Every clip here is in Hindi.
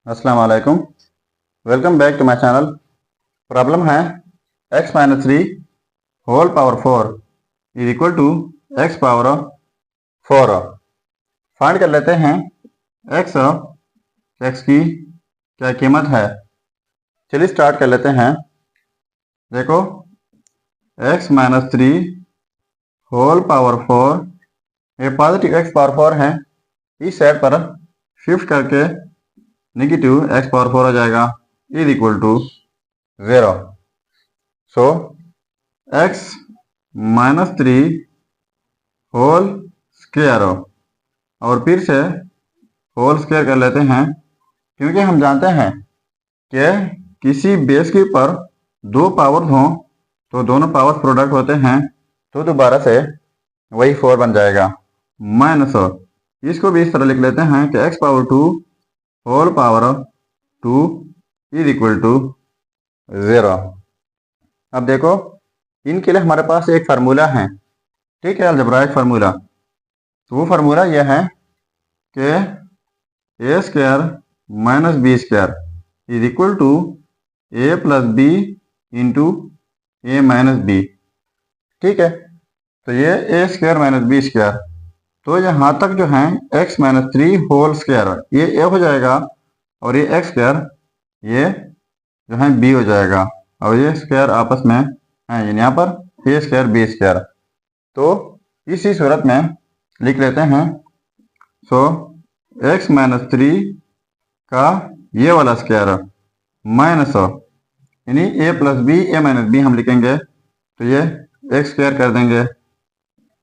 अस्सलाम वालेकुम। Welcome back to my channel. Problem है x minus three whole power four is equal to X power four. Find कर लेते हैं x की क्या कीमत है। चलिए स्टार्ट कर लेते हैं। देखो x minus three whole power four, ये पॉजिटिव x पावर फोर है, इस साइड पर शिफ्ट करके नेगेटिव x पावर फोर हो जाएगा is equal to 0। So x minus three whole square और फिर से होल स्क्वायर कर लेते हैं, क्योंकि हम जानते हैं कि किसी बेस के ऊपर दो पावर्स हों तो दोनों पावर्स प्रोडक्ट होते हैं, तो दोबारा से वही फोर बन जाएगा। माइनस इसको भी इस तरह लिख लेते हैं कि x power two whole power two is equal to 0। अब देखो इनके लिए हमारे पास एक फार्मूला है, ठीक है, अलजेब्राइक फार्मूला। तो वो फार्मूला यह है कि A square minus B square is equal to A plus B into A minus B. ठीक है, तो ये A square minus B square, तो यहाँ तक जो है X minus three whole square ये ए हो जाएगा और ये एक्स स्क्वायर ये जो है बी हो जाएगा, और ये स्क्वायर आपस में है, यानी यहाँ पर ए स्क्वायर बी स्क्वायर। तो इसी सूरत में लिख लेते हैं। सो एक्स माइनस थ्री का ये वाला स्क्वायर माइनस यानी ए प्लस बी ए माइनस बी हम लिखेंगे, तो ये एक्स स्क्वायर कर देंगे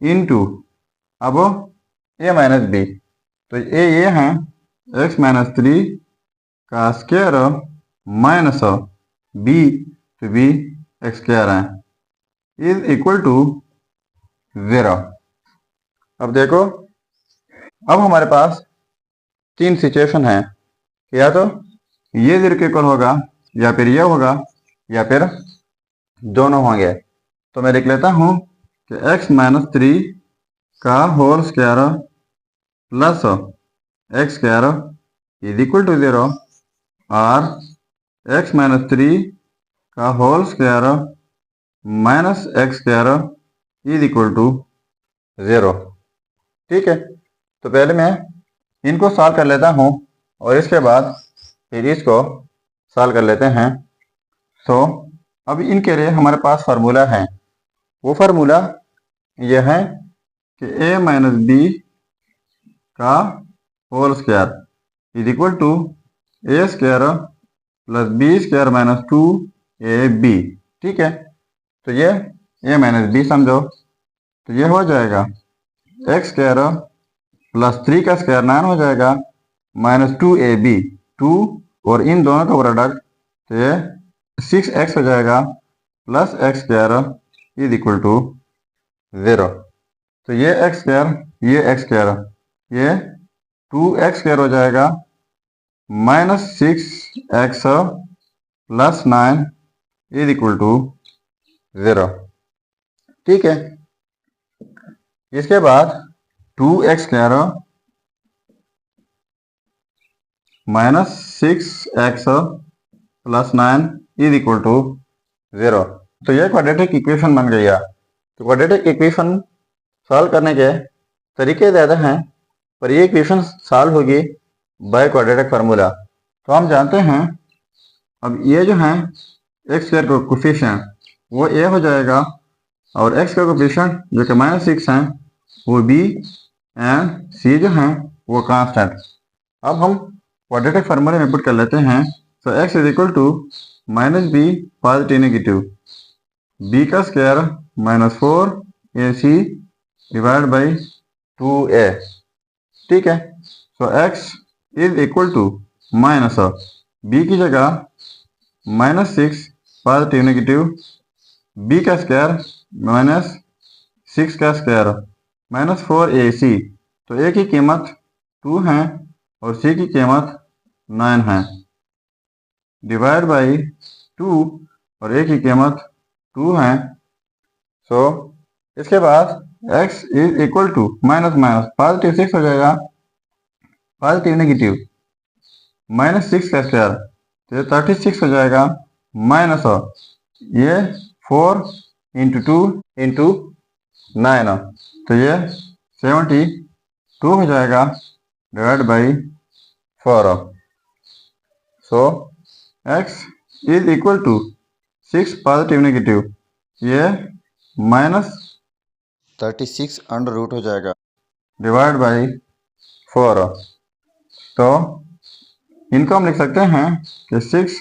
इनटू अब ए माइनस बी, तो ये है एक्स माइनस थ्री का स्क्वायर माइनस बी, तो बी एक्स स्क्वायर है इज इक्वल टू 0। अब देखो, अब हमारे पास तीन सिचुएशन है, या तो ये 0 के इक्वल होगा, या फिर ये होगा, या फिर दोनों होंगे। तो मैं लिख लेता हूँ कि x माइनस थ्री का whole square plus X square is equal to 0 और x माइनस थ्री का whole square minus X square is equal to 0। ठीक है, तो पहले मैं इनको सॉल्व कर लेता हूँ और इसके बाद फिर इसको सॉल्व कर लेते हैं। सो अब इनके लिए हमारे पास फार्मूला है, वो फार्मूला यह है कि a माइनस बी का whole square is equal to A square plus B square minus two A B. ठीक है, तो ये a माइनस बी समझो, तो ये हो जाएगा एक्स स्क्वायर प्लस थ्री का स्क्वायर 9 हो जाएगा minus two A B, two और इन दोनों का प्रोडक्ट, तो ये 6x हो जाएगा plus X square is equal to 0। तो ये एक्स स्क्वायर ये एक्स स्क्वायर ये 2x स्क्वायर हो जाएगा minus 6x plus 9 is equal to 0। ठीक है, इसके बाद 2x square minus 6x plus 9 is equal to 0। तो ये क्वाड्रेटिक इक्वेशन बन गई है। तो क्वाड्रेटिक इक्वेशन सॉल्व करने के तरीके ज़्यादा हैं, पर ये इक्वेशन सॉल्व होगी बाय क्वाड्रेटिक फार्मूला। तो हम जानते हैं, अब ये जो है एक्स स्क्वायर का कोफिशिएंट वो ए हो जाएगा, और एक्स का कोफिशिएंट जो कि माइनस 6 है वो बी, एंड सी जो है वो कांस्टेंट। अब हम क्वाड्रेटिक फार्मूले में पुट कर लेते हैं। So X is equal to minus B positive negative B का square minus 4ac divide by 2a। ठीक है, so x is equal to minus B की जगह माइनस 6 पॉजिटिव नेगेटिव बी का स्क्वायर माइनस 6 का स्क्वायर माइनस 4ac, तो a की कीमत 2 है और c की कीमत 9 है, डिवाइड बाई 2 और a की कीमत 2 है। सो इसके बाद x is equal to minus minus positive 6 हो जाएगा पॉजिटिव नेगेटिव -6 का स्क्वायर, तो ये 36 हो जाएगा, माइनस ये 4 इंटू 2 इंटू 9, तो ये 72 हो जाएगा, divide by 4। So x is equal to 6 positive negative, ये -36 अंडर रूट हो जाएगा, डिवाइड बाई 4। तो इनको हम लिख सकते हैं कि 6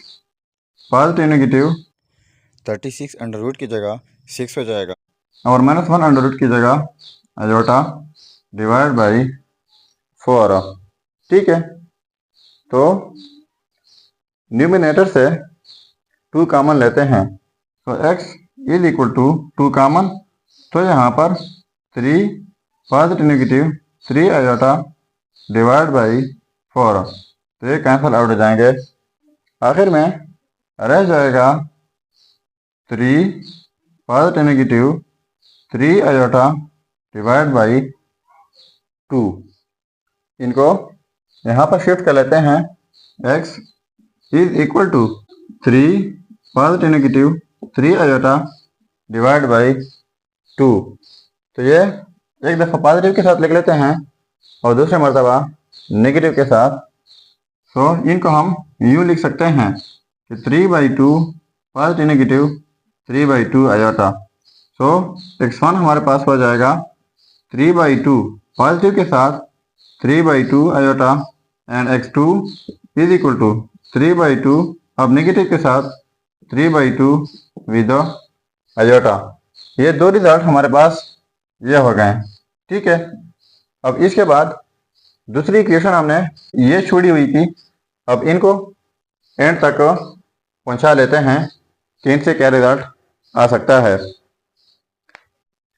पॉजिटिव नेगेटिव 36 अंडर रूट की जगह 6 हो जाएगा, और -1 अंडर रूट की जगह अयोटा, डिवाइड बाई 4। ठीक है, तो न्यूमिनेटर से 2 कॉमन लेते हैं, तो x is equal to 2 common, तो यहाँ पर 3 positive negative 3 iota, divide by 4, तो ये कैंसिल आउट हो जाएंगे। आखिर में रह जाएगा 3 positive negative 3 iota, divide by 2। इनको यहाँ पर शिफ्ट कर लेते हैं, x is equal to 3 positive negative 3 iota, divide by 2। तो ये एक दफ़ा पॉजिटिव के साथ लिख लेते हैं और दूसरे मरतबा नेगेटिव के साथ। तो इनको हम यूँ लिख सकते हैं कि 3/2 पॉजिटिव नेगेटिव 3/2 अयोटा। तो x1 हमारे पास हो जाएगा 3/2 पॉजिटिव के साथ 3/2 iota, and x2 is equal to 3/2 अब नेगेटिव के साथ 3/2 विद अयोटा। ये दो रिजल्ट हमारे पास ये हो गए। ठीक है, अब इसके बाद दूसरी इक्वेशन हमने ये छोड़ी हुई थी, अब इनको एंड तक पहुंचा लेते हैं कि इनसे क्या रिजल्ट आ सकता है।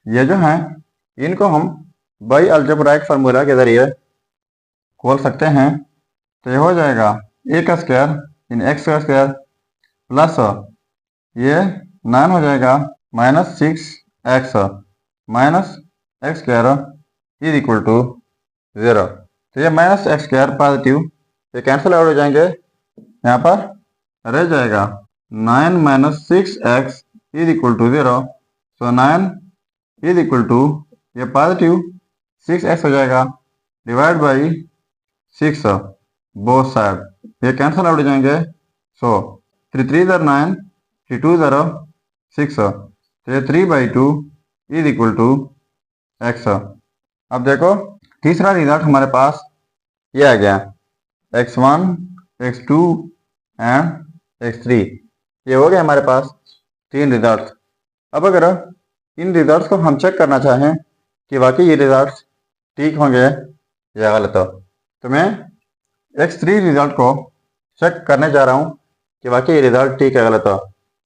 ये जो हैं इनको हम बाई अलजेब्राइक फार्मूला के ज़रिए खोल सकते हैं। तो ये हो जाएगा a का स्क्वायर इन x का स्क्वायर प्लस ये 9 हो जाएगा -6x minus X square is equal to 0। तो ये -x² पॉजिटिव ये कैंसिल आउट हो जाएंगे, यहाँ पर रह जाएगा 9 - 6x is equal to 0। So 9 is equal to ये पॉजिटिव 6x हो जाएगा, डिवाइड बाई 6 बोथ साइड, ये कैंसिल आउट हो जाएंगे। सो 3 3 ज़र 9, 3 2 ज़र 6, तो ये 3/2 इज इक्वल टू x। अब देखो तीसरा रिजल्ट हमारे पास ये आ गया, x1 x2 एंड x3, ये हो गए हमारे पास 3 रिजल्ट। अब अगर इन रिजल्ट्स को हम चेक करना चाहें कि वाकई ये रिजल्ट्स ठीक होंगे या गलत, तो मैं x3 रिजल्ट को चेक करने जा रहा हूँ कि वाकई ये रिजल्ट ठीक है गलत,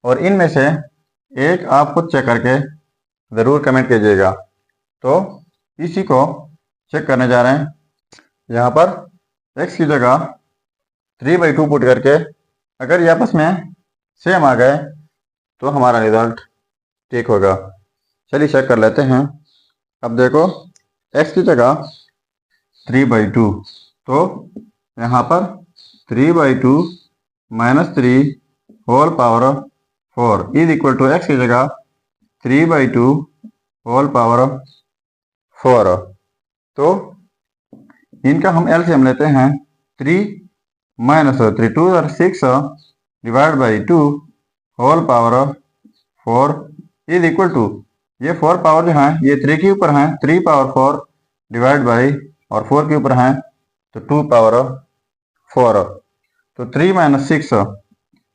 और इनमें से एक आप खुद चेक करके ज़रूर कमेंट कीजिएगा। तो इसी को चेक करने जा रहे हैं, यहाँ पर x की जगह 3/2 पुट करके अगर ये आपस में सेम आ गए तो हमारा रिजल्ट ठीक होगा। चलिए चेक कर लेते हैं। अब देखो x की जगह 3/2, तो यहाँ पर 3/2 - 3 whole power 4 is equal to x की जगह 3/2 होल पावर 4। तो इनका हम एलसीएम लेते हैं, 3 - 3 2 ज़र 6 divide by 2 whole power 4 is equal to ये 4 पावर जो है ये 3 के ऊपर हैं, 3 पावर 4 डिवाइड बाई और 4 के ऊपर हैं तो 2 पावर 4, तो 3 - 6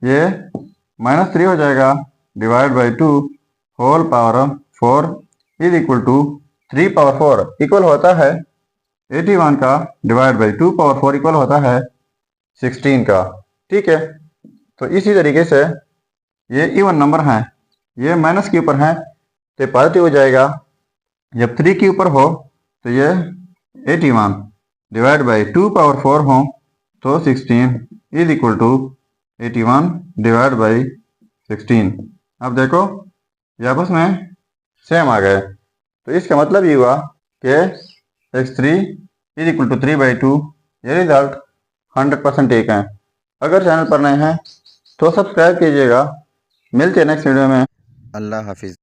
ये -3 हो जाएगा, divide by 2 whole power 4 is equal to 3 power 4 equal होता है 81 का, डिवाइड बाई 2 पावर 4 इक्वल होता है 16 का। ठीक है, तो इसी तरीके से ये इवन नंबर हैं, ये माइनस के ऊपर हैं तो पॉजिटिव हो जाएगा, जब 3 के ऊपर हो तो ये 81 डिवाइड बाई 2 पावर 4 हो तो 16 is equal to 81 divide by 16। अब देखो ये आपस में सेम आ गए, तो इसका मतलब ये हुआ कि x3 इज इक्वल टू 3/2, ये रिजल्ट 100% ठीक हैं। अगर चैनल पर नए हैं तो सब्सक्राइब कीजिएगा। मिलते हैं नेक्स्ट वीडियो में। अल्लाह हाफिज़।